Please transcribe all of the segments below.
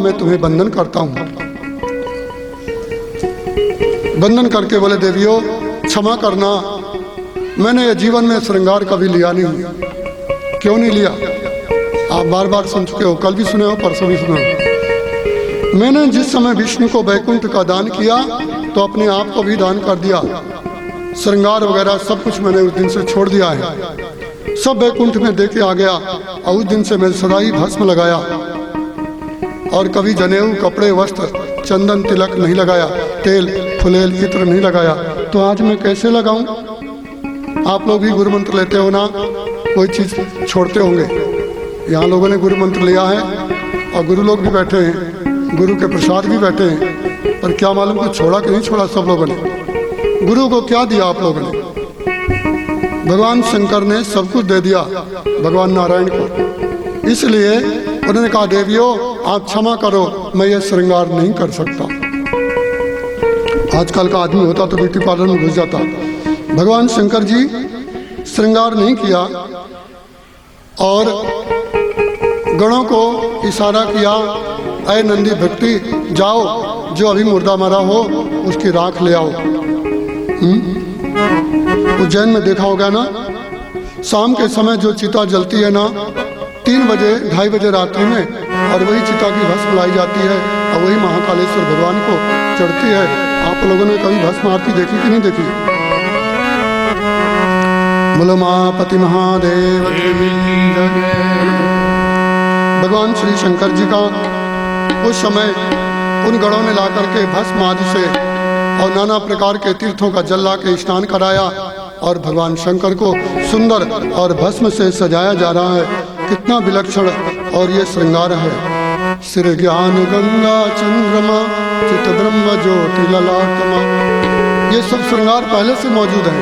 मैं तुम्हें बंधन करता हूँ। बंधन करके बोले देवियों क्षमा करना, मैंने ये जीवन में श्रृंगार कभी लिया नहीं। क्यों नहीं लिया? आप बार बार सुन चुके हो, कल भी सुने हो, परसों भी सुने हो। मैंने जिस समय विष्णु को वैकुंठ का दान किया तो अपने आप को भी दान कर दिया। श्रृंगार वगैरह सब कुछ मैंने उस दिन से छोड़ दिया है, सब वैकुंठ में दे के आ गया। और उस दिन से मैं सदा ही भस्म लगाया और कभी जनेऊ, कपड़े, वस्त्र, चंदन, तिलक नहीं लगाया, तेल, फुलेल, इत्र नहीं लगाया। तो आज मैं कैसे लगाऊं? आप लोग भी गुरु मंत्र लेते हो ना, कोई चीज़ छोड़ते होंगे। यहाँ लोगों ने गुरु मंत्र लिया है और गुरु लोग भी बैठे हैं, गुरु के प्रसाद भी बैठे हैं, पर क्या मालूम कुछ छोड़ा कि नहीं छोड़ा सब लोगों ने। गुरु को क्या दिया आप लोगों ने? भगवान शंकर ने सब कुछ दे दिया भगवान नारायण को। इसलिए उन्होंने कहा देवियों आप क्षमा करो, मैं ये श्रृंगार नहीं कर सकता। आजकल का आदमी होता तो ब्यूटी पार्लर में घुस जाता। भगवान शंकर जी श्रृंगार नहीं किया और गणों को इशारा किया, अय नंदी भक्ति जाओ, जो अभी मुर्दा मरा हो उसकी राख ले आओ। उज्जैन में देखा होगा ना, शाम के समय जो चिता जलती है ना, 3 बजे 2:30 बजे रात्रि में, और वही चिता की भस्म लाई जाती है और वही महाकालेश्वर भगवान को चढ़ती है। आप लोगों ने कभी भस्म आरती देखी कि नहीं देखी? बोलो मापति महादेव। भगवान श्री शंकर जी का उस समय उन गणों ने ला करके भस्म आदि से और नाना प्रकार के तीर्थों का जल ला के स्नान कराया और भगवान शंकर को सुंदर और भस्म से सजाया जा रहा है। कितना विलक्षण और ये श्रृंगार है। सिर ज्ञान गंगा चंद्रमा चित ब्रह्म ज्योति ललाटमा, ये सब श्रृंगार पहले से मौजूद है।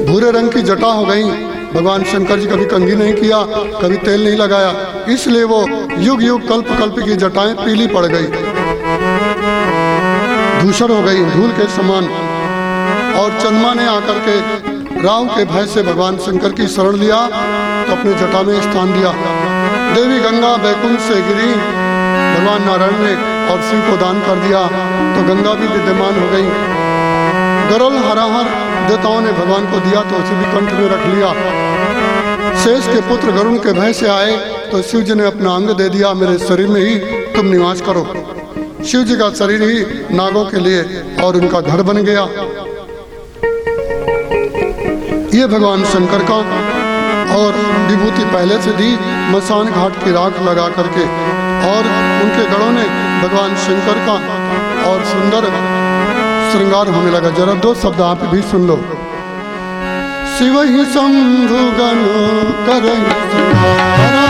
भूरे रंग की जटा हो गई। भगवान शंकर जी कभी कंघी नहीं किया, कभी तेल नहीं लगाया, इसलिए वो युग युग कल्प कल्प की जटाएं पीली पड़ गई, धूसर हो गई, धूल के समान। और चंद्रमा ने आकर के राहु के भय से भगवान शंकर की शरण लिया तो अपने जटा में स्थान दिया। देवी गंगा वैकुंठ से गिरी भगवान नारायण ने और शिव को दान कर दिया तो गंगा भी विद्यमान हो गई। गरुड़ हराहर देवताओं ने भगवान को दिया तो उसे भी कंठ में रख लिया। शेष के पुत्र गरुड़ के भय से आए तो शिव जी ने अपना अंग दे दिया, मेरे शरीर में ही तुम निवास करो। शिव जी का शरीर ही नागों के लिए और उनका घर बन गया। ये भगवान शंकर का, और विभूति पहले से दी मसान घाट की राख लगा करके, और उनके गणों ने भगवान शंकर का और सुंदर श्रृंगार होने लगा। जरा 2 शब्द आप भी सुन लो। शिव ही शंभु गण करहि श्रृंगारा,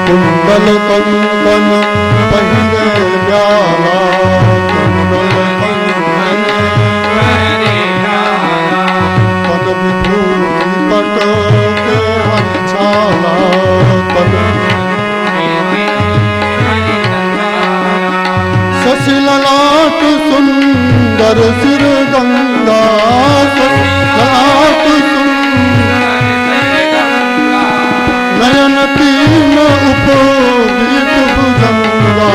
कुंडल कंकन पहिरे प्याला, कुंडल कंकन पहिरे प्याला, तन विभूति पट के हंसाला, शशि ललाट सुंदर सिर गंगा, ललाट नयन तीन उपोदित भुजंगा,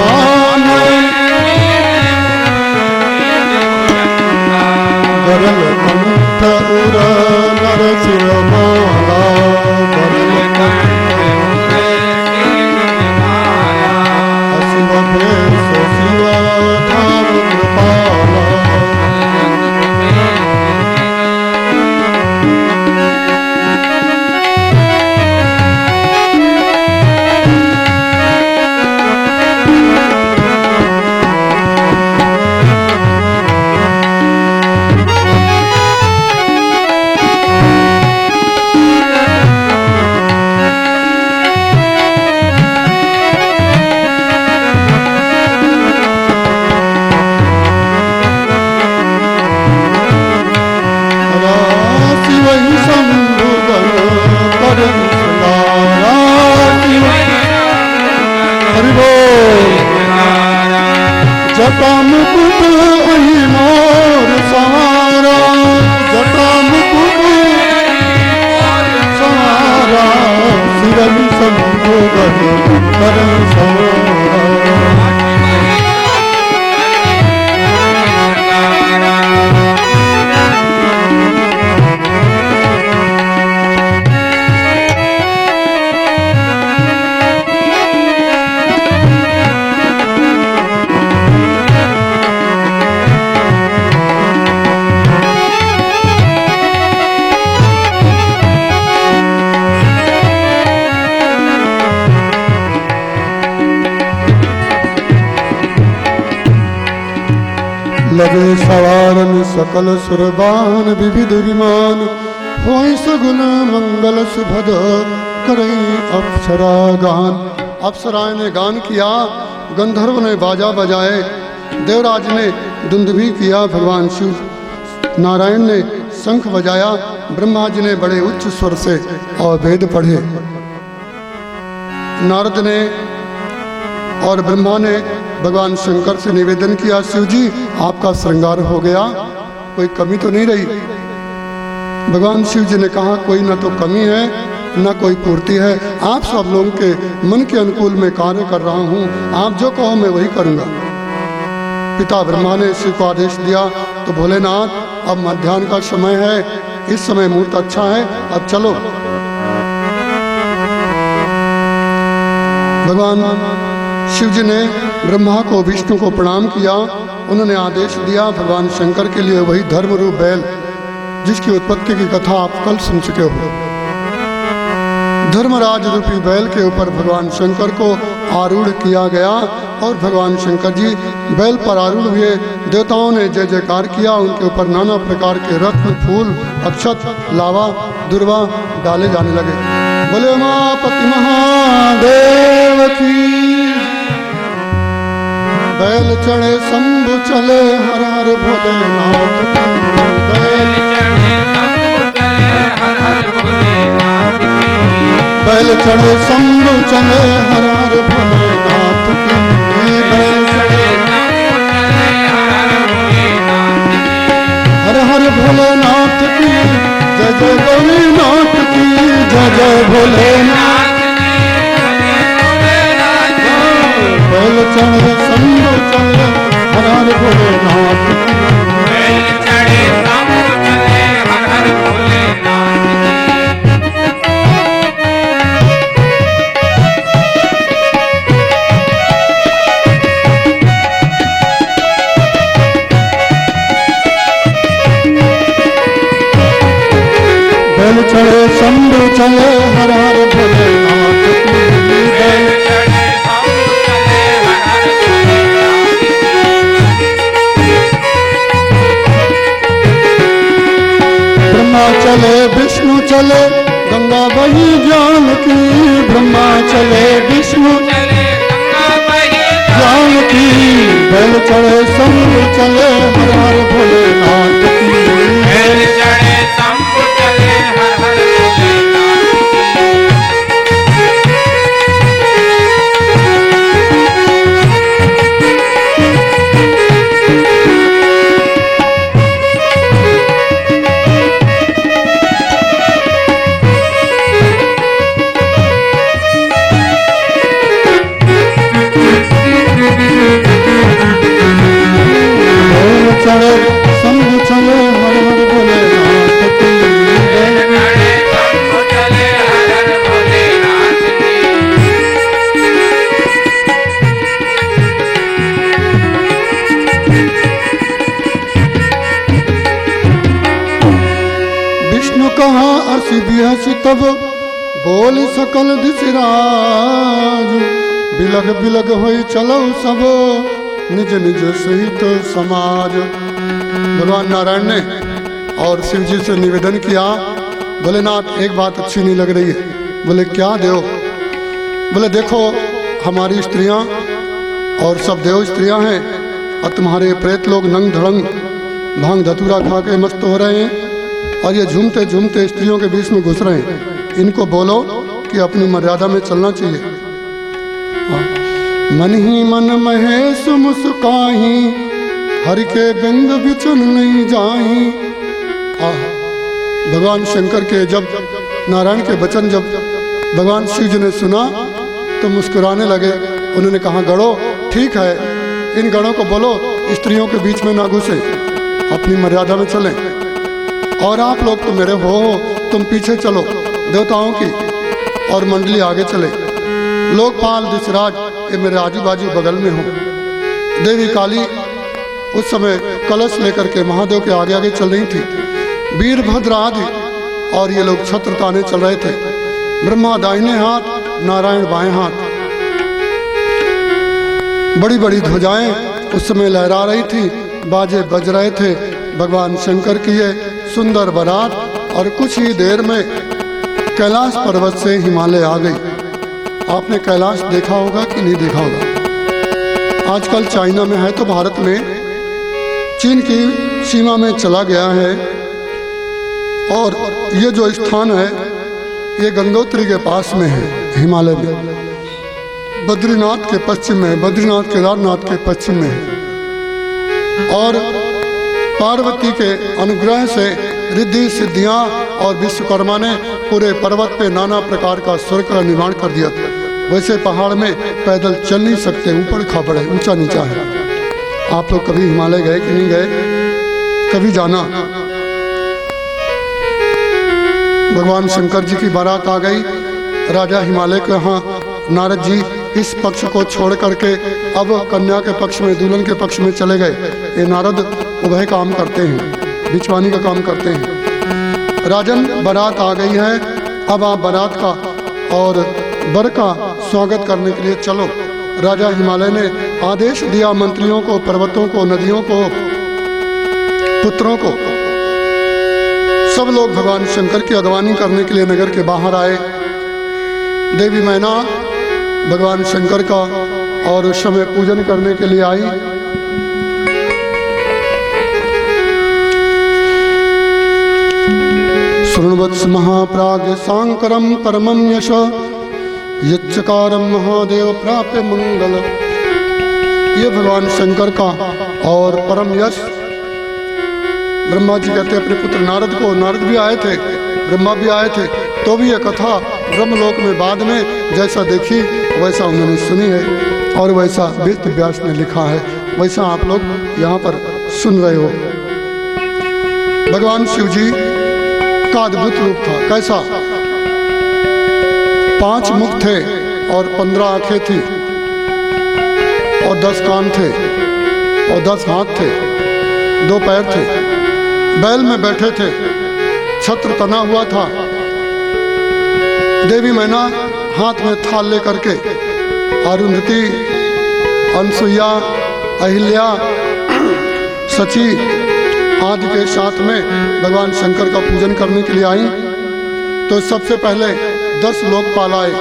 गरल कंठ उर नरसिंह माला, गरल कंठ शिव भेष शिव धाम कृपाला। लगे सवारन सकल सुरबान विविध विमान होई सगुन मंगल सुभद करई अप्सरा गान। अप्सराएं ने गान किया, गंधर्व ने बाजा बजाए, देवराज ने दुंदुभी किया, भगवान शिव नारायण ने शंख बजाया, ब्रह्मा जी ने बड़े उच्च स्वर से और वेद पढ़े। नारद ने और ब्रह्मा ने भगवान शंकर से निवेदन किया, शिव जी आपका श्रृंगार हो गया, कोई कमी तो नहीं रही। भगवान शिव जी ने कहा कोई ना तो कमी है न कोई पूर्ति है, आप सब लोगों के मन के अनुकूल मैं कार्य कर रहा हूँ, आप जो कहो मैं वही करूँगा। पिता ब्रह्मा ने शिव को आदेश दिया, तो भोलेनाथ अब मध्याह्न का समय है, इस समय मुहूर्त अच्छा है, अब चलो। भगवान शिव जी ने ब्रह्मा को विष्णु को प्रणाम किया, उन्होंने आदेश दिया भगवान शंकर के लिए वही धर्म रूप बैल जिसकी उत्पत्ति की कथा आप कल सुन चुके हो। धर्मराज रूपी बैल के ऊपर भगवान शंकर को आरूढ़ किया गया और भगवान शंकर जी बैल पर आरूढ़ हुए। देवताओं ने जय जयकार किया, उनके ऊपर नाना प्रकार के रत्न, फूल, अक्षत, लावा, दुर्वा डाले जाने लगे। बोले उमापति महादेव की। बैल चढ़े शंभु चले हर हर भोलेनाथ की। बैल चढ़े शंभु चले हर हर भोलेनाथ की। बैल चढ़े शंभु चले हर हर भोलेनाथ की। बैल चढ़े शंभु चले हर हर भोलेनाथ की। जय जय गौरीनाथ की, जय जय भोलेनाथ की। बैल चढ़े शंभु चले हर हर भोलेनाथ की। बैल चढ़े शंभु चले हर हर भोलेनाथ की। बैल चढ़े शंभु चले हर हर भोलेनाथ की। बैल चढ़े शंभु चले हर हर भोलेनाथ की। ब्रह्मा चले विष्णु चले गंगा बही जानकी। ब्रह्मा चले विष्णु चले गंगा बही जानकी। बैल चढ़े शंभु चले हर हर भोलेनाथ की। बैल चढ़े शंभु चले हर हर चढ़े शंभु चले हर हर भोलेनाथ की। बैल चढ़े शंभु चले हर हर भोलेनाथ की। विष्णु कहा असी बिहसी तब बोल सकल दिशराज। बिलग बिलग होई चलो सब निज निज सहित समाज। भगवान नारायण ने और शिव जी से निवेदन किया, भोलेनाथ एक बात अच्छी नहीं लग रही है। बोले क्या देव? बोले देखो हमारी स्त्रियां और सब देव स्त्रियां हैं और तुम्हारे प्रेत लोग नंग धड़ंग भांग धतूरा खा के मस्त हो रहे हैं और ये झूमते झूमते स्त्रियों के बीच में घुस रहे हैं। इनको बोलो कि अपनी मर्यादा में चलना चाहिए। मन ही मन महेश मुस्काही, हरि के बिंद बिचन नहीं जाही। भगवान शंकर के जब नारायण के वचन जब भगवान शिव जी ने सुना तो मुस्कुराने लगे। उन्होंने कहा गणों ठीक है, इन गणों को बोलो स्त्रियों के बीच में ना घुसे, अपनी मर्यादा में चलें। और आप लोग तो मेरे हो, तुम पीछे चलो देवताओं की और मंडली आगे चले। लोकपाल दिशराज ये मेरे आजू बाजू बगल में हो। देवी काली उस समय कलश लेकर के महादेव के आगे आगे चल रही थी। वीरभद्र आदि और ये लोग छत्र ताने चल रहे थे। ब्रह्मा दाहिने हाथ, नारायण बाएं हाथ। बड़ी बड़ी ध्वजाएं उस समय लहरा रही थी। बाजे बज रहे थे भगवान शंकर की ये सुंदर बारात, और कुछ ही देर में कैलाश पर्वत से हिमालय आ गई। आपने कैलाश देखा होगा कि नहीं देखा होगा? आजकल चाइना में है तो भारत में चीन की सीमा में चला गया है। और ये जो स्थान है ये गंगोत्री के पास में है, हिमालय में, बद्रीनाथ के पश्चिम में, बद्रीनाथ केदारनाथ के पश्चिम में है। और पार्वती के अनुग्रह से रिद्धि सिद्धियां और विश्वकर्मा ने पूरे पर्वत पे नाना प्रकार का स्वर्ग का निर्माण कर दिया था। वैसे पहाड़ में पैदल चल नहीं सकते, ऊपर खाबड़ है, ऊंचा नीचा है। आप लोग कभी हिमालय गए कि नहीं गए? कभी जाना। भगवान शंकर जी की बारात आ गई। राजा हिमालय के यहाँ नारद जी इस पक्ष को छोड़ करके अब कन्या के पक्ष में, दुल्हन के पक्ष में चले गए। ये नारद उभय काम करते हैं, बिचवानी का काम करते हैं। राजन बारात आ गई है, अब आप बारात का और वर का स्वागत करने के लिए चलो। राजा हिमालय ने आदेश दिया मंत्रियों को, पर्वतों को, नदियों को, पुत्रों को। सब लोग भगवान शंकर की अगवानी करने के लिए नगर के बाहर आए। देवी मैना भगवान शंकर का और उस समय पूजन करने के लिए आई। शृण्वत्स महाप्राज्ञ सांकरम परमं यश यच्चकारम महादेव प्राप्य मंगल। ये भगवान शंकर का और परम यश। ब्रह्मा जी कहते अपने पुत्र नारद को, नारद भी आए थे, ब्रह्मा भी आए थे, तो भी ये कथा ब्रह्मलोक में बाद में जैसा देखी वैसा उन्होंने सुनी है और वैसा वेद व्यास ने लिखा है, वैसा आप लोग यहाँ पर सुन रहे हो। भगवान शिव जी का अद्भुत रूप था। कैसा? 5 मुख थे और 15 आंखें थी और 10 कान थे और 10 हाथ थे, 2 पैर थे, बैल में बैठे थे, छत्र तना हुआ था। देवी मैना हाथ में थाल लेकर के अरुंधति, अनसुईया, अहिल्या, सची आदि के साथ में भगवान शंकर का पूजन करने के लिए आई। तो सबसे पहले 10 लोकपाल आए।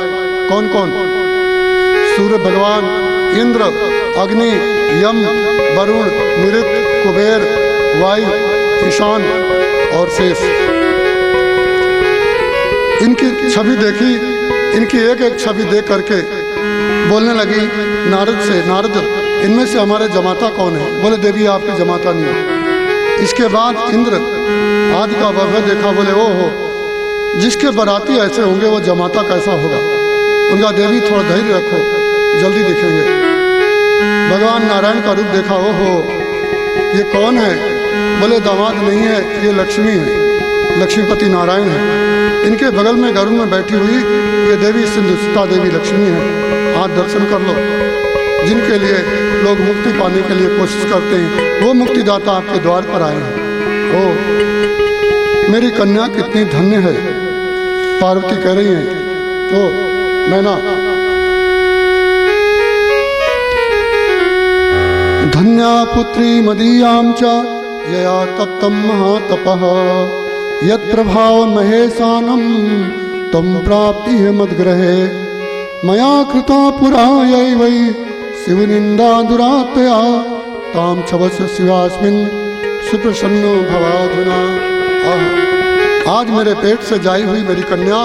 कौन कौन? सूर्य भगवान, इंद्र, अग्नि, यम, वरुण, निरुक्त, कुबेर, वायु, ईशान और शेष। इनकी छवि देखी, इनकी एक एक छवि देख करके बोलने लगी नारद से, नारद इनमें से हमारे जमाता कौन है? बोले देवी आपकी जमाता नहीं है। इसके बाद इंद्र आदि का वैभव देखा, बोले ओ हो, जिसके बराती ऐसे होंगे वो जमाता कैसा होगा? उनका देवी थोड़ा धैर्य रखो, जल्दी दिखेंगे। भगवान नारायण का रूप देखा, ओ हो ये कौन है? बोले दामाद नहीं है, ये लक्ष्मी है, लक्ष्मीपति नारायण है। इनके बगल में गरुड़ में बैठी हुई ये देवी सिंधुसुता देवी लक्ष्मी है। आज दर्शन कर लो। जिनके लिए लोग मुक्ति पाने के लिए कोशिश करते हैं वो मुक्तिदाता आपके द्वार पर आए हैं। ओ मेरी कन्या कितनी धन्य है, पार्वती कह रही हैं। तो मैना धन्या पुत्री मदीयां च यया तप्तं महातपः यत् प्रभाव महेशानं तं प्राप्ति मद्ग्रहे मया कृता पुरा यै वै शिवनिंदा दुरातया ताम छवस्य शिवास्मिन् सुप्रसन्नो भवाधुना। आज मेरे पेट से जाई हुई मेरी कन्या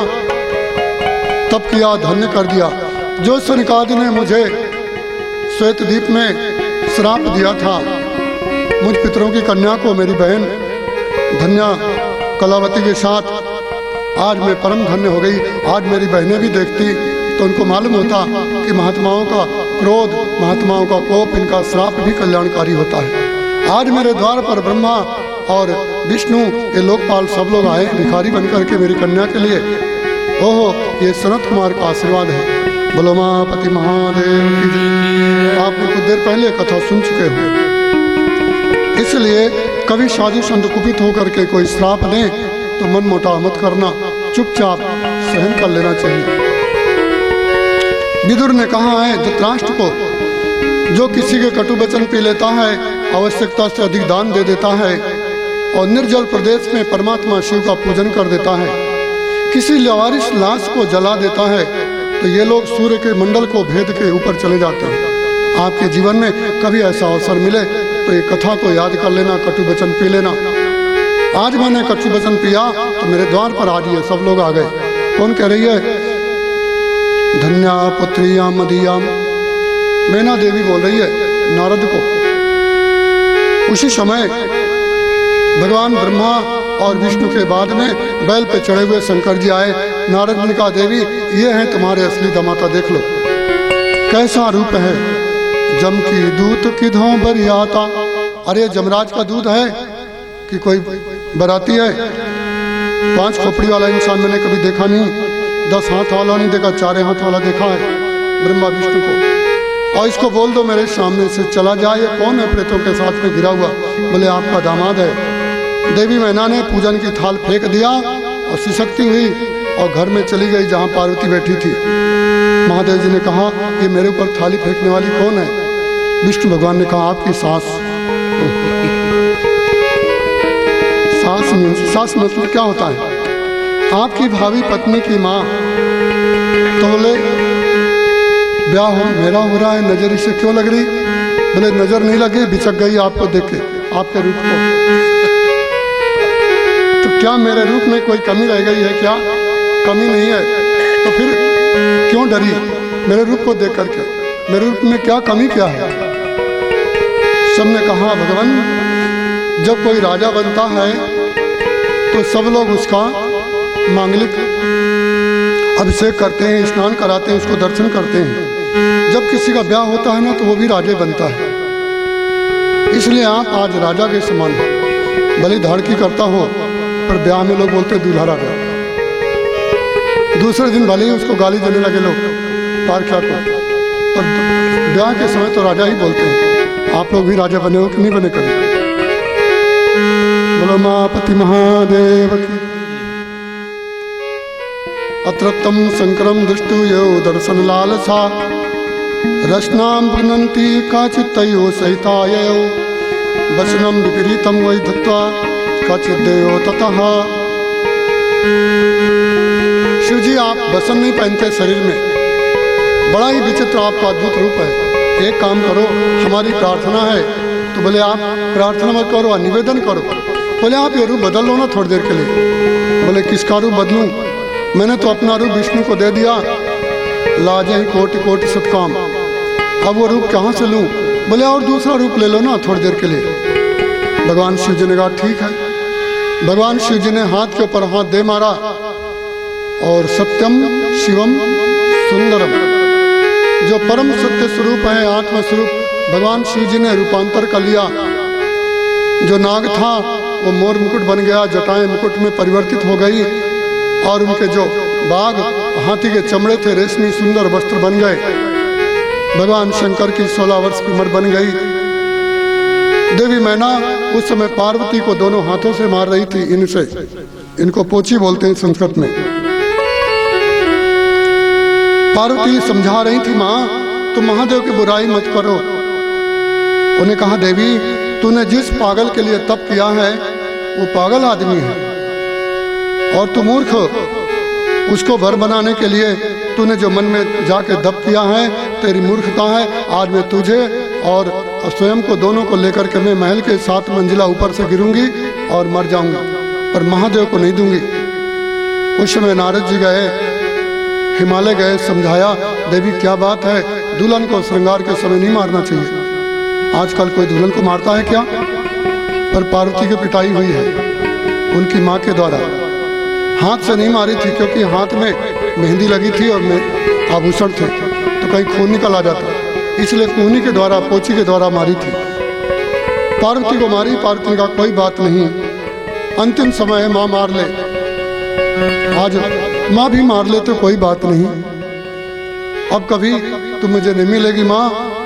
तप किया, धन्य कर दिया। जो सनकादि ने मुझे श्वेतद्वीप में श्राप दिया था, मुझ पितरों की कन्या को, मेरी बहन धन्या कलावती के साथ आज मैं परम धन्य हो गई। आज मेरी बहनें भी देखती तो उनको मालूम होता कि महात्माओं का क्रोध, महात्माओं का कोप, इनका श्राप भी कल्याणकारी होता है। आज मेरे द्वार पर ब्रह्मा और विष्णु ये लोकपाल सब लोग आए भिखारी बनकर के मेरी कन्या के लिए। ओहो ये सनत कुमार का आशीर्वाद है। बोलो महापति महादेव की जय। आपने कुछ देर पहले कथा सुन चुके हो, इसलिए कभी साधु संत कुपित होकर के कोई श्राप दें तो मन मोटा मत करना, चुपचाप सहन कर लेना चाहिए। विदुर ने कहा है धृतराष्ट्र को, जो किसी के कटु वचन पी लेता है आवश्यकता से अधिक दान दे देता है और निर्जल प्रदेश में परमात्मा शिव का पूजन कर देता है, किसी लावारिस लाश को जला देता है, तो ये लोग सूर्य के मंडल को भेद के ऊपर चले जाते हैं। आपके जीवन में कभी ऐसा अवसर मिले तो ये कथा को याद कर लेना, कटु वचन पी लेना। आज मैंने कटु वचन पिया तो मेरे द्वार पर आ रही है, सब लोग आ गए। कौन कह रही है? धन्या पुत्रिया मदीयाम, मैना देवी बोल रही है नारद को। उसी समय भगवान ब्रह्मा और विष्णु के बाद में बैल पे चढ़े हुए शंकर जी आए। नारद ने कहा, देवी ये हैं तुम्हारे असली दामाता, देख लो कैसा रूप है। जम की दूत किधों बरियाता, अरे जमराज का दूध है कि कोई बराती है? 5 खोपड़ी वाला इंसान मैंने कभी देखा नहीं, 10 हाथ वाला नहीं देखा, 4 हाथ वाला देखा है ब्रह्मा विष्णु को। और इसको बोल दो मेरे सामने से चला जाए। ये कौन है प्रेतों के साथ में घिरा हुआ? बोले आपका दामाद है। देवी मैना ने पूजन की थाल फेंक दिया और सिसकती हुई और घर में चली गई जहाँ पार्वती बैठी थी। महादेव जी ने कहा, ये मेरे ऊपर थाली फेंकने वाली कौन है? विष्णु भगवान ने कहा, आपकी सास। सास मतलब क्या होता है? आपकी भावी पत्नी की माँ। तो बोले ब्याह मेरा हो रहा है, नजर इसे क्यों लग रही? बोले नजर नहीं लगी, बिचक गई आपको देख के, आपके रूप को। तो क्या मेरे रूप में कोई कमी रह गई है क्या? कमी नहीं है, तो फिर क्यों डरी मेरे रूप को देख करके? मेरे रूप में क्या कमी क्या है? सबने कहा, भगवान जब कोई राजा बनता है तो सब लोग उसका मांगलिक अभिषेक करते हैं, स्नान कराते हैं, उसको दर्शन करते हैं। जब किसी का ब्याह होता है ना तो वो भी राजे बनता है। इसलिए आप आज राजा के समान हो, भले धाड़की करता हो पर ब्याह में लोग बोलते दूल्हा राजा। दूसरे दिन भले ही उसको गाली देने लगे लोग पारख्या को, पर ब्याह के समय तो राजा ही बोलते हैं। आप लोग भी राजा बने हो कि नहीं बने कभी? बोलो मापति महादेव की। अत्रत्तम शंकरम दृष्टु यो दर्शन लालसा, रचनाम गृह्णन्ति काचित्तयो सहितायो, वचनम विपरीतम वै धत्वा काचिद्देयो ततः। शिव जी आप वसन नहीं पहनते शरीर में, बड़ा ही विचित्र आपका अद्भुत रूप है। एक काम करो, हमारी प्रार्थना है। तो बोले आप प्रार्थना मत करो, निवेदन करो। बोले आप ये रूप बदल लो ना थोड़ी देर के लिए। बोले किसका रूप बदलूं? मैंने तो अपना रूप विष्णु को दे दिया, लाजे कोटि कोटि सत्काम। अब वो रूप कहाँ से लूं? बोले और दूसरा रूप ले लो ना थोड़ी देर के लिए। भगवान शिव जी ने कहा ठीक है। भगवान शिव जी ने हाथ के ऊपर हाथ दे मारा और सत्यम शिवम सुंदरम, जो परम सत्य स्वरूप है, आत्मा स्वरूप, भगवान शिव जी ने रूपांतर कर लिया। जो नाग था वो मोर मुकुट बन गया, जटाएं मुकुट में परिवर्तित हो गई और उनके जो बाघ हाथी के चमड़े थे रेशमी सुंदर वस्त्र बन गए। भगवान शंकर की 16 वर्ष की उम्र बन गई। देवी मैना उस समय पार्वती को दोनों हाथों से मार रही थी इनसे, इनको पोची बोलते हैं संस्कृत में। पार्वती समझा रही थी, माँ तुम महादेव की बुराई मत करो। उन्हें कहा, देवी तूने जिस पागल के लिए तप किया है वो पागल आदमी है, और तू मूर्ख, उसको वर बनाने के लिए तूने जो मन में जाके दप किया है तेरी मूर्खता है। आज मैं तुझे और स्वयं को दोनों को लेकर के मैं महल के 7 मंजिला ऊपर से गिरूंगी और मर जाऊंगी, पर महादेव को नहीं दूंगी। उस समय नारद जी गए, हिमालय गए, समझाया, देवी क्या बात है, दुल्हन को श्रृंगार के समय नहीं मारना चाहिए। आजकल कोई दुल्हन को मारता है क्या? पर पार्वती की पिटाई हुई है उनकी माँ के द्वारा। हाथ से नहीं मारी थी क्योंकि हाथ में मेहंदी लगी थी और आभूषण थे, तो कहीं खून निकल आ जाता, इसलिए खूनी के द्वारा, पोची के द्वारा मारी थी। पार्वती को मारी। पार्वती का कोई बात नहीं, अंतिम समय है, माँ मार ले। आज माँ भी मार ले तो कोई बात नहीं, अब कभी तुम मुझे नहीं मिलेगी माँ,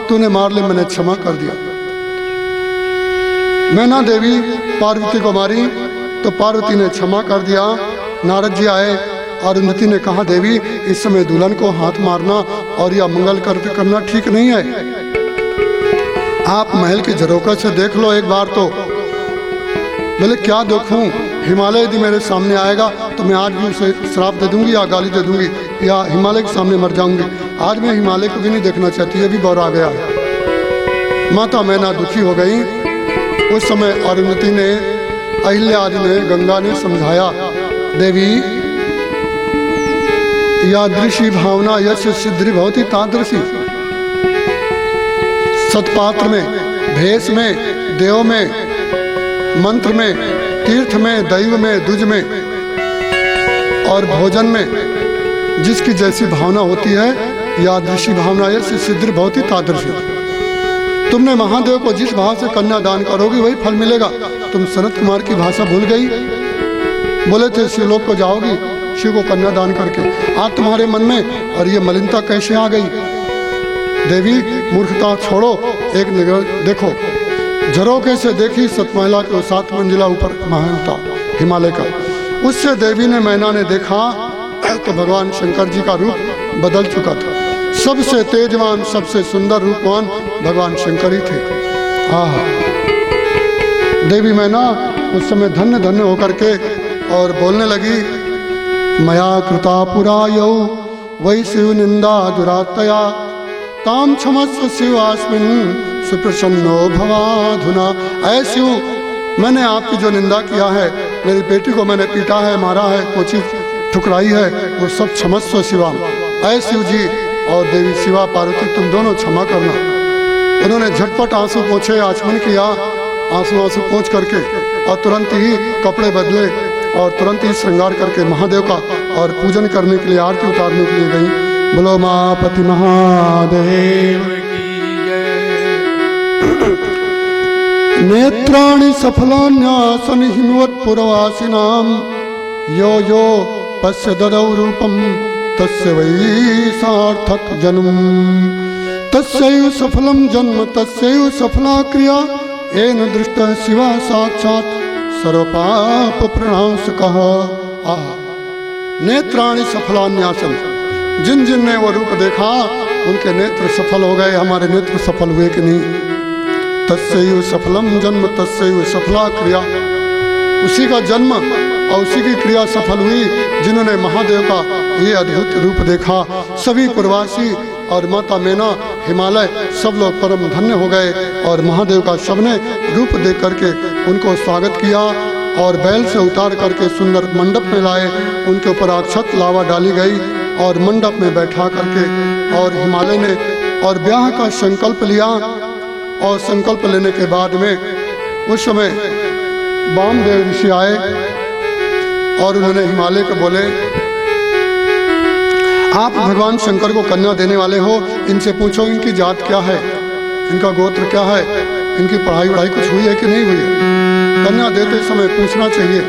तूने मार ले, मैंने क्षमा कर दिया। मैना देवी पार्वती को मारी तो पार्वती ने क्षमा कर दिया। नारद जी आए, अरुंधति ने कहा, देवी इस समय दुल्हन को हाथ मारना और या मंगल करना ठीक नहीं है। आप महल की झरोखा से देख लो एक बार तो। बोले क्या देखूं, हिमालय यदि मेरे सामने आएगा तो मैं आज भी उसे श्राप दे दूंगी या गाली दे दूंगी या हिमालय के सामने मर जाऊंगी। आज मैं हिमालय को भी नहीं देखना चाहती, ये भी बौरा गया है। माता मैना दुखी हो गई। उस समय अरुंधति ने, अहिल्या आदि ने, गंगा ने समझाया, देवी यादृशी भावना यश सिद्धि भवती तादृशी। सतपात्र में, भेष में, देव में, मंत्र में, तीर्थ में, दैव में, दुज में और भोजन में जिसकी जैसी भावना होती है, यादृशी भावना यश सिद्धि भवती तादृशी। तुमने महादेव को जिस भाव से कन्या दान करोगी वही फल मिलेगा। तुम सनत कुमार की भाषा भूल गई। बोले थे शिवलोक को जाओगी शिव को कन्या दान करके, आज तुम्हारे मन में और ये मलिनता कैसे आ गई? देवी मूर्खता छोड़ो, एक निगाह देखो। झरोखे से देखी सतमहला के 7 मंजिला ऊपर महल था हिमालय का। उससे देवी ने, मैना ने देखा तो भगवान शंकर जी का रूप बदल चुका था। सबसे तेजवान, सबसे सुंदर रूपवान भगवान शंकर ही थे। देवी मैना उस समय धन्य धन्य होकर के और बोलने लगी, मया कृता पुरा यौ वै शिव निंदा दुरातया ताम क्षमस्व शिवास्मिन सुप्रसन्नो भवाधुना। ऐ शिव, मैंने आपकी जो निंदा किया है, मेरी बेटी को मैंने पीटा है, मारा है, कोची ठुकराई है, वो सब क्षमस्व शिवा। ऐ शिव जी और देवी शिवा पार्वती, तुम दोनों क्षमा करना। उन्होंने झटपट आंसू पोंछे, आचमन किया, आंसू पोंछ करके और तुरंत ही कपड़े बदले और तुरंत ही श्रृंगार करके महादेव का और पूजन करने के लिए, आरती उतारने के लिए गई। बोलो मापति महादेव की जय। नेत्राणि सफलान्यासन हिमवत्पुरवासिनां यो यो पश्य ददौ रूपम तस्य वै सार्थक जन्म तस्यैव सफलम जन्म तस्यैव सफला क्रिया येन दृष्टः शिवा साक्षात् सर्वपाप प्रणाशकः। नेत्राणि सफलान्यासन, जिन जिन ने वो रूप देखा उनके नेत्र सफल हो गए। हमारे नेत्र सफल हुए कि नहीं? तस्यैव सफलम जन्म तस्यैव सफला क्रिया, उसी का जन्म और उसी की क्रिया सफल हुई जिन्होंने महादेव का ये अद्भुत रूप देखा। सभी प्रवासी और माता मैना, हिमालय, सब लोग परम धन्य हो गए और महादेव का सबने रूप देख करके उनको स्वागत किया और बैल से उतार करके सुंदर मंडप में लाए। उनके ऊपर अक्षत लावा डाली गई और मंडप में बैठा करके और हिमालय ने और ब्याह का संकल्प लिया। और संकल्प लेने के बाद में उस समय वामदेव ऋषि आए और उन्होंने हिमालय को बोले, आप भगवान शंकर को कन्या देने वाले हो, इनसे पूछो इनकी जात क्या है, इनका गोत्र क्या है, इनकी पढ़ाई वढ़ाई कुछ हुई है कि नहीं हुई है। कन्या देते समय पूछना चाहिए।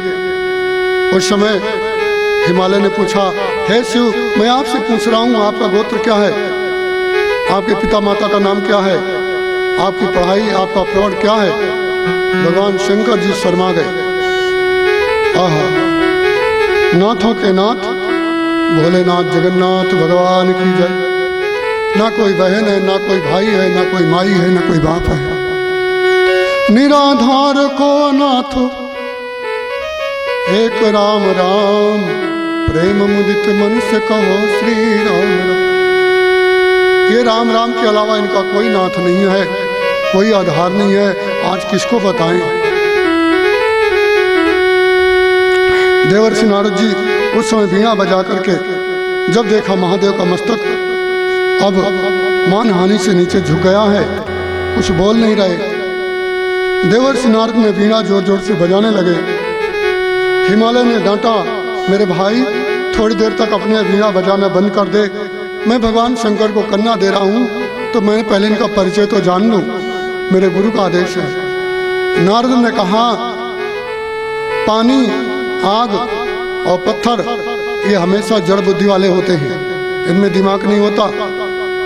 उस समय हिमालय ने पूछा, हे शिव, मैं आपसे पूछ रहा हूँ आपका गोत्र क्या है, आपके पिता माता का नाम क्या है, आपकी पढ़ाई, आपका प्रवण क्या है। भगवान शंकर जी शर्मा गए। आहा, नाथों के नाथ भोलेनाथ जगन्नाथ भगवान की जय। ना कोई बहन है, ना कोई भाई है, ना कोई माई है, ना कोई बाप है। निराधार को नाथ एक राम राम, प्रेम मुदित मन से कहो श्री राम राम। ये राम राम के अलावा इनका कोई नाथ नहीं है, कोई आधार नहीं है। आज किसको बताएं? देवर्षि नारद जी उस समय वीणा बजा करके जब देखा महादेव का मस्तक अब मानहानि से नीचे झुक गया है, कुछ बोल नहीं रहे। देवर्षि नारद ने वीणा जोर जोर से बजाने लगे। हिमालय ने डांटा, मेरे भाई थोड़ी देर तक अपने वीणा बजाना बंद कर दे, मैं भगवान शंकर को कन्या दे रहा हूँ तो मैं पहले इनका परिचय तो जान लूँ, मेरे गुरु का आदेश है। नारद ने कहा, पानी, आग और पत्थर ये हमेशा जड़ बुद्धि वाले होते हैं, इनमें दिमाग नहीं होता,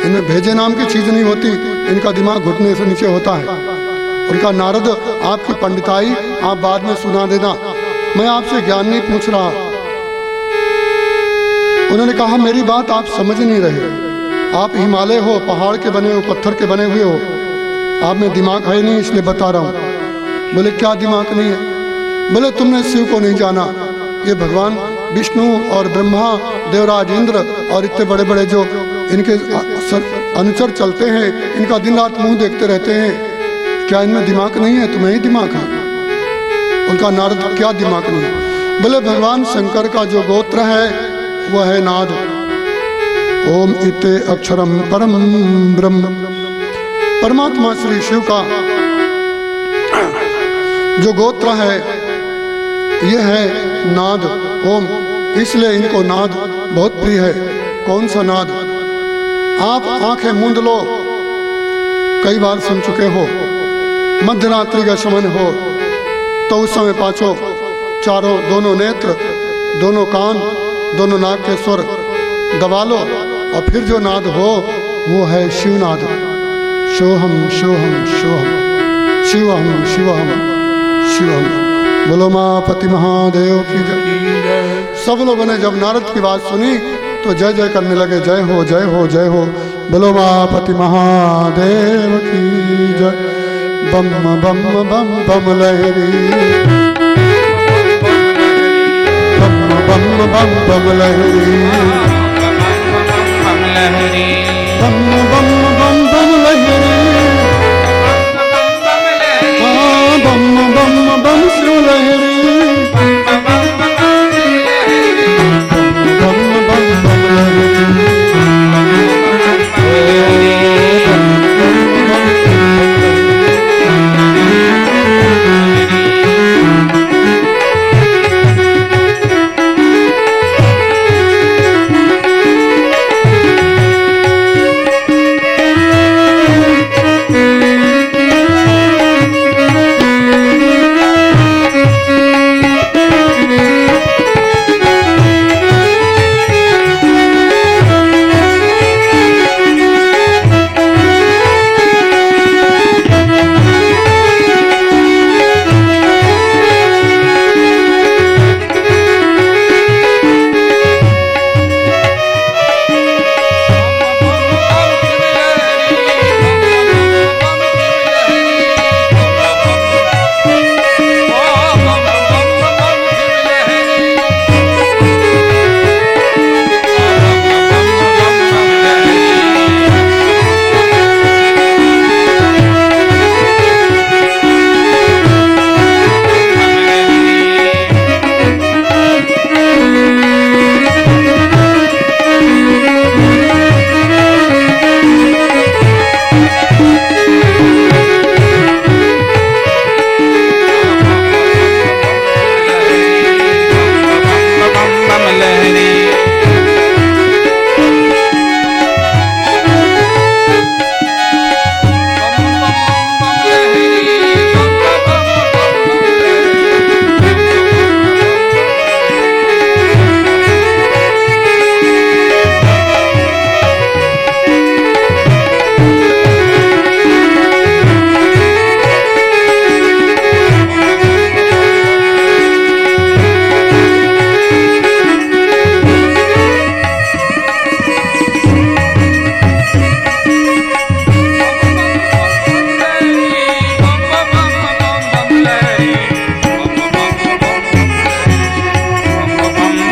इनमें भेजे नाम की चीज़ नहीं होती, इनका दिमाग घुटने से नीचे होता है। उनका नारद आपकी पंडिताई आप बाद में सुना देना, मैं आपसे ज्ञान नहीं पूछ रहा। उन्होंने कहा, मेरी बात आप समझ नहीं रहे, आप हिमालय हो, पहाड़ के बने हो, पत्थर के बने हुए हो, आप में दिमाग है नहीं इसलिए बता रहा हूँ। बोले क्या दिमाग नहीं है? बोले तुमने शिव को नहीं जाना। ये भगवान विष्णु और ब्रह्मा, देवराज इंद्र और इतने बड़े बड़े जो इनके अनुचर चलते हैं, इनका दिन रात मुंह देखते रहते हैं। क्या इनमें दिमाग नहीं है? तुम्हें ही दिमाग है। उनका नारद क्या दिमाग नहीं है? बोले भगवान शंकर का जो गोत्र है वह है नाद। ओम इते अक्षरम परम ब्रह्म। परमात्मा श्री शिव का जो गोत्र है यह है नाद, ओम। इसलिए इनको नाद बहुत प्रिय है। कौन सा नाद? आप आंखें मूंद लो, कई बार सुन चुके हो। मध्यरात्रि का समय हो तो उस समय पांचों चारों दोनों नेत्र, दोनों कान, दोनों नाक के स्वर दबा लो और फिर जो नाद हो वो है शिवनाद। सोहम सोहम सोहम, शिवहम शिवहम शिवहम। बोलो मापति महादेव की जय। सब लोगों ने जब नारद की बात सुनी तो जय जय करने लगे, जय हो जय हो जय हो। बोलो मापति महादेव की जय। बम बम बम बम लहरी, बम बम बम बम लहरी, बम बम बम बम लहरी, हाँ बम बम बम शिव लहरी।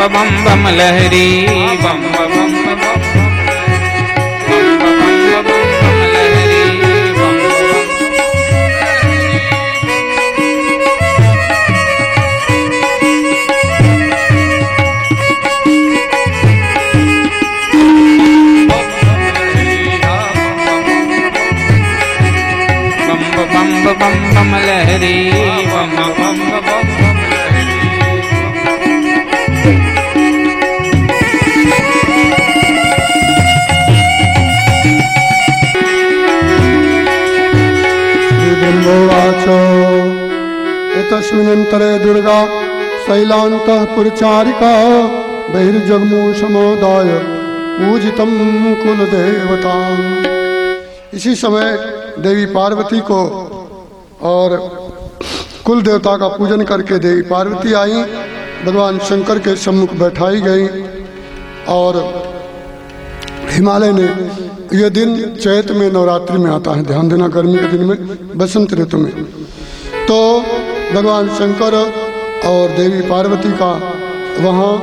बम बम लहरी, बम बम बम लहरी, बम बम लहरी, बम बम ब्रह्मोवाच एतस्मिन्नन्तरे दुर्गा शैलान्तःपुरचारिका बहिर्जगमूषमोदाय पूजितं कुलदेवता। इसी समय देवी पार्वती को और कुल देवता का पूजन करके देवी पार्वती आई, भगवान शंकर के सम्मुख बैठाई गई और हिमालय ने, ये दिन चैत में नवरात्रि में आता है, ध्यान देना, गर्मी के दिन में, बसंत ऋतु में। तो भगवान शंकर और देवी पार्वती का वहाँ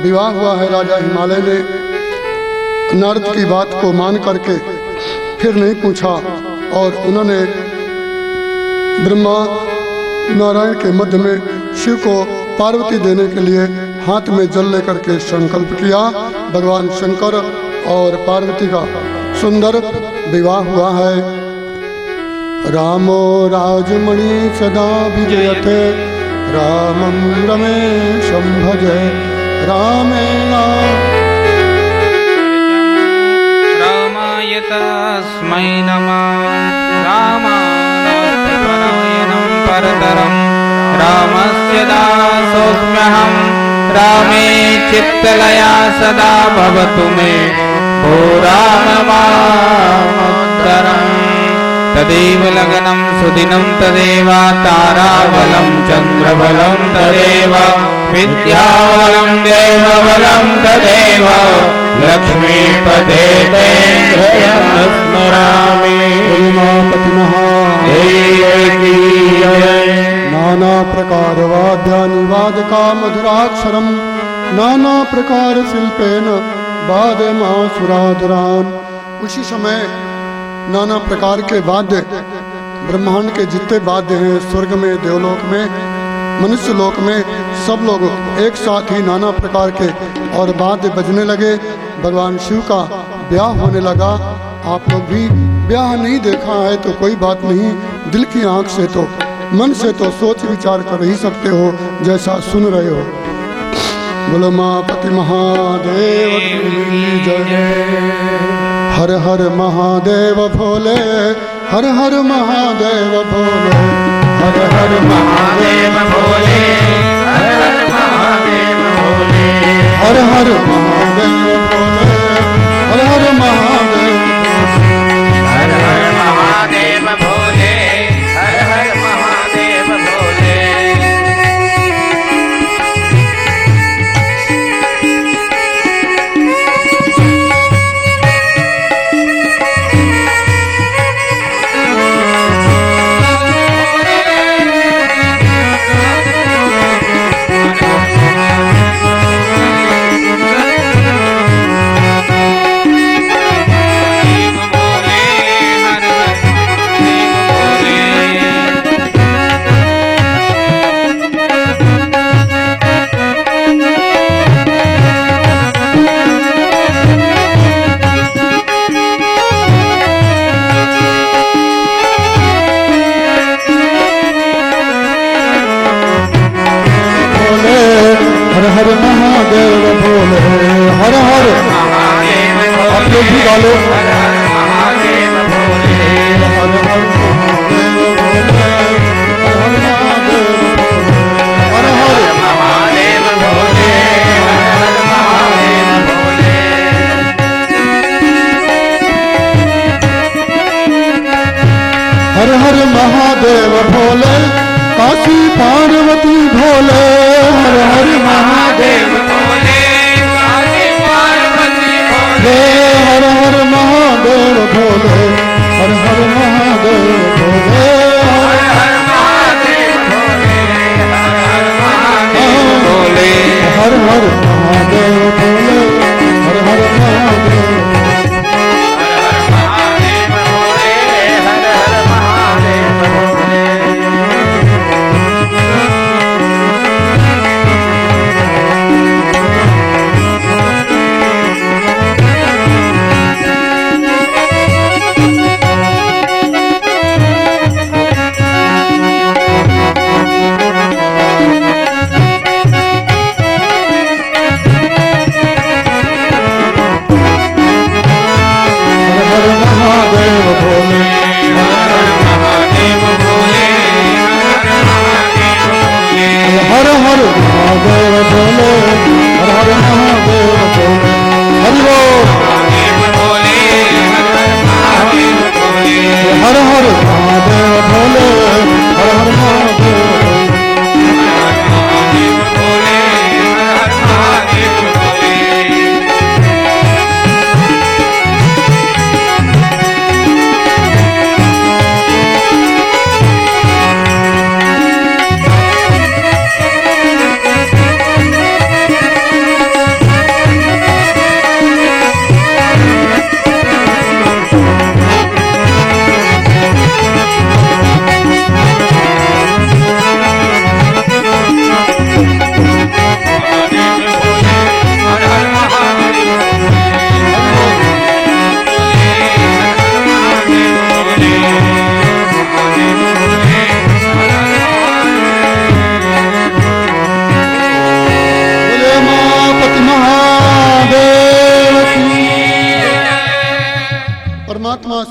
विवाह हुआ है। राजा हिमालय ने नारद की बात को मान करके फिर नहीं पूछा और उन्होंने ब्रह्मा नारायण के मध्य में शिव को पार्वती देने के लिए हाथ में जल लेकर के संकल्प किया। भगवान शंकर और पार्वती का सुंदर विवाह हुआ है। रामो राजमणि सदा विजयते, रामं रमेशं भजे, रामेण रामाय तस्मै नमः। रामानाथपरायणं परतरं रामस्य दासोऽस्म्यहं। रामे चित्तलया सदा भवतु मे भो राम मामोत्तरम्। तदेव लग्नं सुदिनं तदेव ताराबलं चन्द्रबलं तदेव विद्याबलं देवबलं तदेव लक्ष्मीपते तेन्द्रयं स्मरामि। नाना प्रकार वाद्यानि वादका मधुराक्षरम, नाना प्रकार शिल्पेन वादमासुराधुरान। उसी समय नाना प्रकार के वाद्य, ब्रह्मांड के जितने वाद्य हैं, स्वर्ग में, देवलोक में, मनुष्य लोक में, सब लोग एक साथ ही नाना प्रकार के और वाद्य बजने लगे। भगवान शिव का ब्याह होने लगा। आप लोग भी ब्याह नहीं देखा है तो कोई बात नहीं, दिल की आंख से तो, मन से तो सोच विचार कर ही सकते हो जैसा सुन रहे हो। बोलो मापति महादेव की जय। हर हर महादेव भोले, हर हर महादेव भोले, हर हर महादेव भोले, हर हर महादेव भोले, हर हर महादेव भोले, हर हर महादेव, हर हर महादेव भोले, हर हर महादेव भोले। हर हर महादेव भोले, हर हर महादेव आप लोग भी गालो। हर हर महादेव भोले, हर हर महादेव भोले, हर हर महादेव भोले, हर हर महादेव भोले, हर हर महादेव भोले। हर हर महादेव भोले, काशी पार्वती भोले, हर हर महादेव भोले, काशी पार्वती भोले, हर हर महादेव भोले, हर हर महादेव भोले, हर हर महादेव भोले, हर हर महादेव भोले, हर हर महादेव भोले, हर हर महादेव, हर हर महादेव भोले, हर हर महादेव भोले।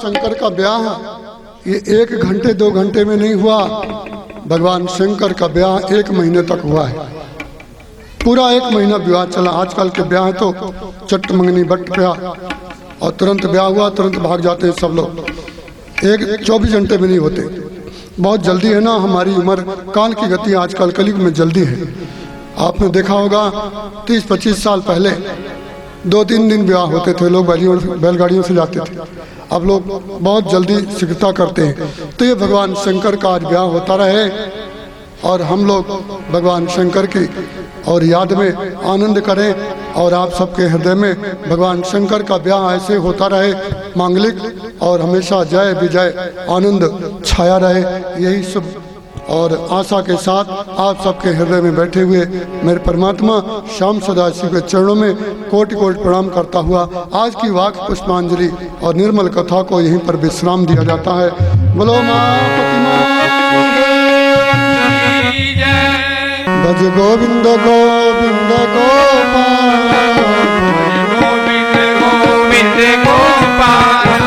शंकर का ब्याह ये 1 घंटे 2 घंटे में नहीं हुआ। भगवान शंकर का ब्याह 1 महीने तक हुआ है। पूरा 1 महीना विवाह चला। आजकल के ब्याह तो चट मंगनी बट ब्याह और तुरंत ब्याह हुआ, तुरंत भाग जाते हैं सब लोग। 24 घंटे में नहीं होते, बहुत जल्दी है ना। हमारी उम्र, काल की गति आजकल कलयुग में जल्दी है। आपने देखा होगा 30-25 साल पहले 2-3 दिन ब्याह होते थे, लोग बैलगाड़ियों से जाते थे। अब लोग बहुत जल्दी शीघ्रता करते हैं। तो ये भगवान शंकर का आज ब्याह होता रहे और हम लोग भगवान शंकर की और याद में आनंद करें और आप सबके हृदय में भगवान शंकर का ब्याह ऐसे होता रहे मांगलिक, और हमेशा जय विजय आनंद छाया रहे। यही शुभ और आशा के साथ आप सबके हृदय में बैठे हुए मेरे परमात्मा श्याम सदाशिव के चरणों में कोटि कोटि प्रणाम करता हुआ आज की वाक्य पुष्पांजलि और निर्मल कथा को यहीं पर विश्राम दिया जाता है। बोलो माँ भज गोविंद गोविंद गोपाल, गोविंद गोविंद गोपाल,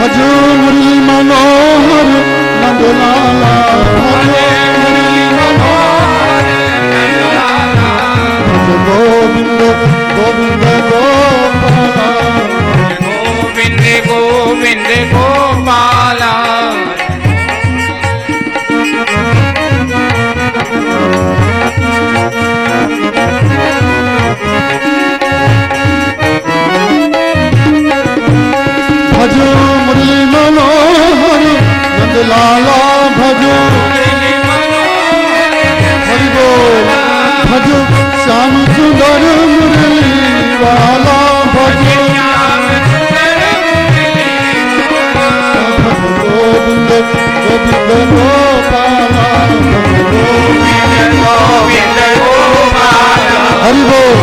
भजो मुरली मनोहर नंदलाला, भजो मुरली मनोहर नंदलाला, भज गोविंद गोविंद गोपाल, गोविंद गोविंद गोपाला, भजो मुरली मनोहर नंदलाला, भजो हरि बोल, भजो श्याम सुंदर मुरली वाला, भजो गोविंद गोविंद गोपाला, गोविंद गोविंद गोपाला, हरि बोल।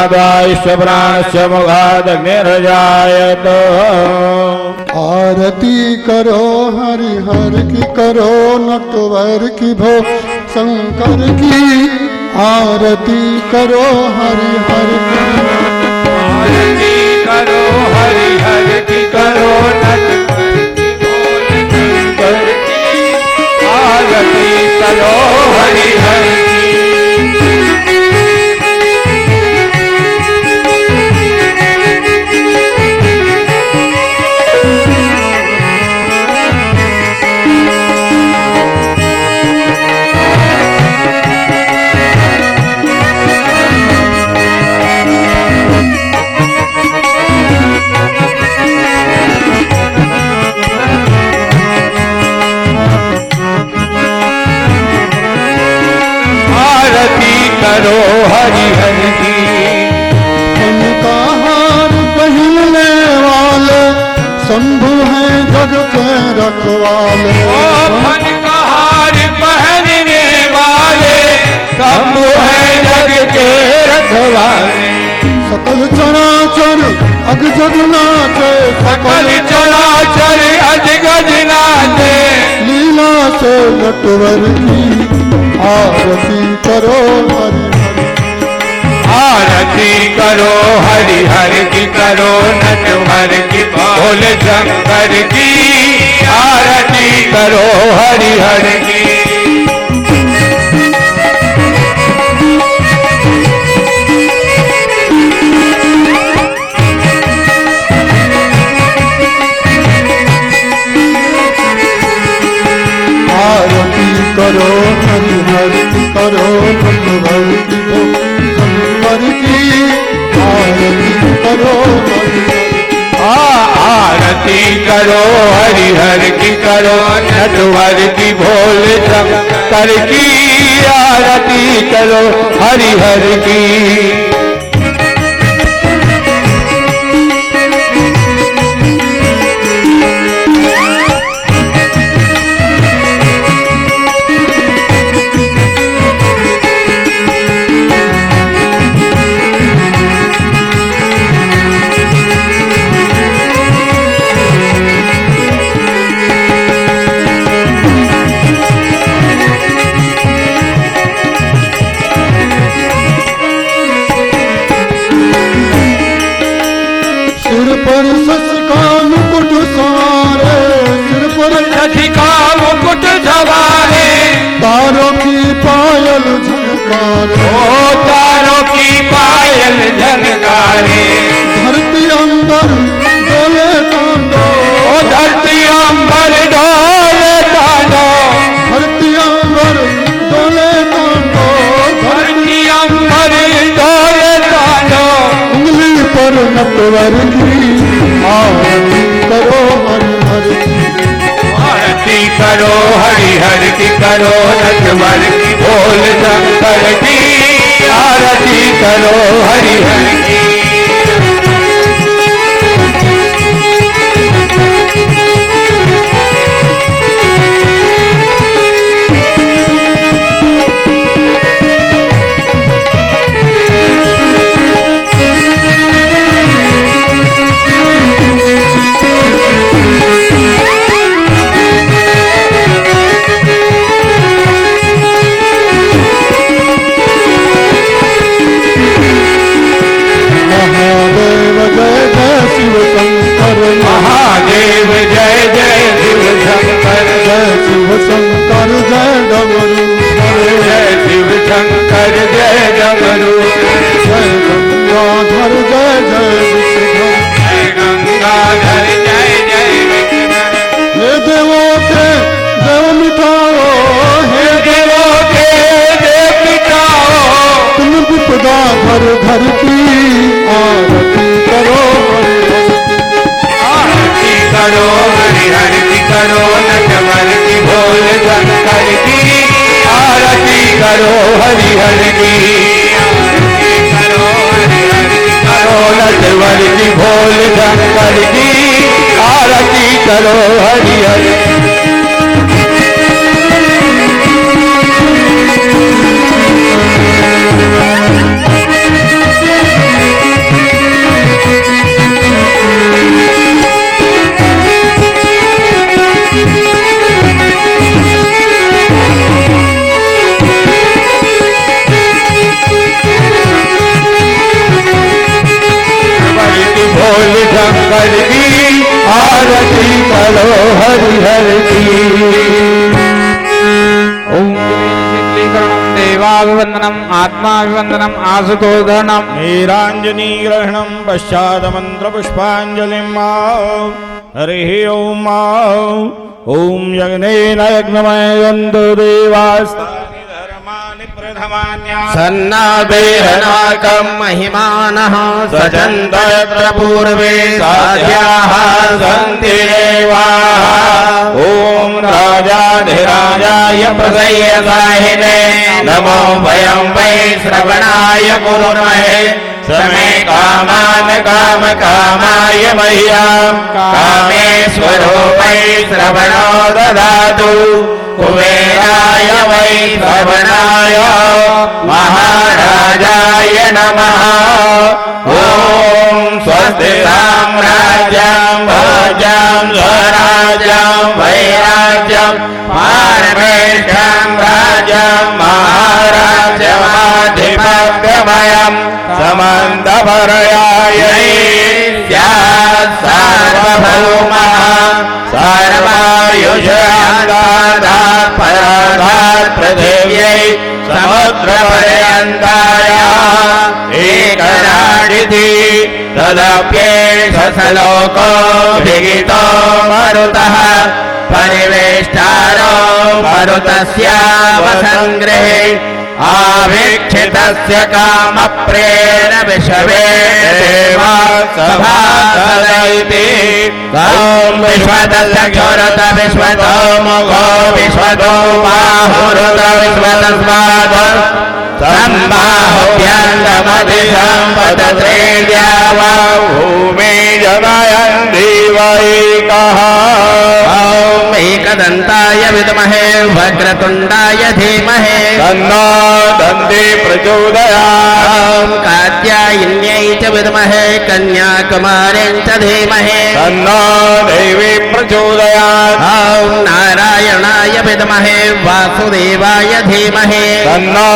श्रोत्रादाश्वप्राणस्य मुखादग्निर्जायत। आरती करो हरि हर की, करो नटवर की भो शंकर की, आरती करो हरि हर की, आरती करो हरि हर की, करो नटवर की बोल शंकर की, आरती करो हरि हर की। करो हरि हर की, उनका हार पहनने वाले शंभु हैं जग के रखवाले, फन का हार पहनने वाले शंभु है जग के रखवाले। सकल चराचर अग जग नाचे, सकल चराचर अज गज नाचे, लीला से नटवर की आरती करो हरि हर की, आरती आरती करो हरि हर की करो नटवर की बोल शंकर की आरती करो हरि हर की आरती करो हरि हर की करो नटवर की बोल शंकर की आरती करो हरि आरती करो हरि हर की करो नटवर की बोल शंकर की आरती करो हरि हर की सिर पर सच का मुकुट सवारे सिर पर सखी का मुकुट सवारे तारों की पायल झनकारे ओ तारों की पायल झनकारे धरती अंबर डोले तांडो ओ धरती अंबर डोले तांडो धरती अंबर डोले तांडो धरती अंबर डोले तांडो उंगली पर नटवर की आरती करो हरि हर आरती करो हरि हर की करो नटवर की बोल शंकर की आरती करो हरि हर की महादेव जय जय शिव शंकर महादेव जय जय शिव शंकर जय शिव शंकर जय डमरू जय शिव शंकर जय डमरू जय गंगाधर जय जय विष्णु जय गंगाधर जय जय विष्णु हे देवों के देव मिटाओ हे देवों के देव मिटाओ तुम विपदा घर घर की आरती करो आरती करो हरि हर की करो नटवर की बोल शंकर की आरती करो हरि हर की आरती करो हरि हर की करो नटवर की बोल शंकर की आरती करो हरि हर बोल शंकर की आरती करो हरि हर की ओम देवाभिवंदनम आत्माभिवंदनम आसुतोधनम नीरांजनी ग्रहणं पश्चात् मंत्र पुष्पांजलिं हरिः ओम ओम यज्ञेन यज्ञमयन्तु देवास्तानि धर्माणि प्रथमान्यानि सन्नादेहनाकं महिमानः सजन्त यत्र पूर्वे साध्याः सन्ति देवाः ॐ राजाधिराजाय प्रसय्यसाहिने नमो वयं वै श्रवणाय कुर्महे समे कामान् कामकामाय मह्यं कामेश्वरो वै श्रवणो ददातु कुबेराय वै श्रवणाय महाराजाय नमः ॐ स्वस्ति साम्राज्यं भोजं स्वराज्यं वैराज्यं पारमेष्ठं राज्यं महाराज्यमाधिपत्यमयं समं पर्यायै स्यात् सार्वभौमः सर्वायुषान्तात् पराधात् पृथिव्यै समुद्रपर्यन्ताय एकराडिति तदप्येष सलोको विहितो मरुतः परिवेष्टारो मरुतस्यावसङ्ग्रहे आवीक्षितस्य कामप्रेण विश्वे देवा सभासदैति ॐ विश्वतस्य क्षुरत विश्वतो मुखो विश्वतो बाहुरुत विश्वतस्मात् सम्बाहुभ्यन्तमधिसम्पदत्रेद्यावा भूमि जनयन्ति वैकः ॐ एकदन्ताय विद्महे वक्रतुण्डाय धीमहि तन्नो दन्ति प्रचोदयात् ॐ कात्यायन्यै च विद्महे कन्याकुमार्यै च धीमहि तन्नो देवी प्रचोदयात् ॐ नारायणाय विद्महे वासुदेवाय धीमहि तन्नो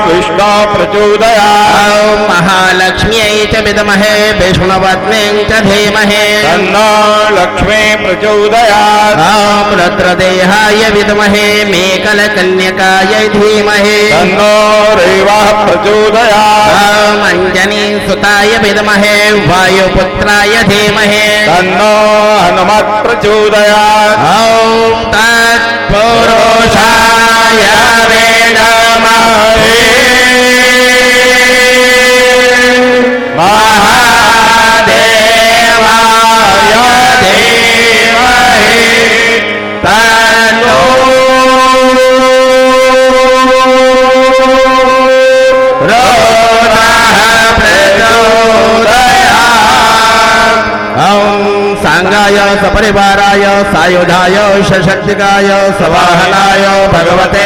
विष्णु प्रचोदयात् ॐ महालक्ष्म्यै च विद्महे विष्णुपत्न्यै च धीमहि तन्नो लक्ष्मी प्रचोदयात् ॐ रुद्रदेहाय विद्महे मेकलकन्यकाय धीमहि तन्नो रेवः प्रचोदयात् ॐ अञ्जनीसुताय विद्महे वायुपुत्राय धीमहि तन्नो हनुमत् प्रचोदयात् ॐ तत्पुरुषाय विद्महे महादेवाय धीमहि तन्नो रुद्रः प्रचोदयात् ॐ सांगाय सपरिवाराय सायुधाय सशक्तिकाय सवाहनाय भगवते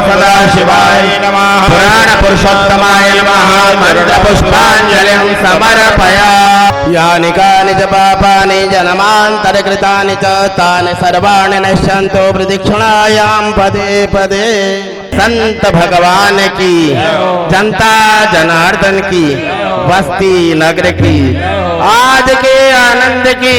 सदाशिवाय नमः पुराण पुरुषोत्तमाय नमः मरुतपुष्पाञ्जलिं समर्पयामि यानि कानि च पापानि जन्मान्तरकृतानि च तानि सर्वाणि नश्यन्तु प्रदक्षिणायां पदे पदे संत भगवान की जनता जनार्दन की बस्ती नगर की आज के आनंद की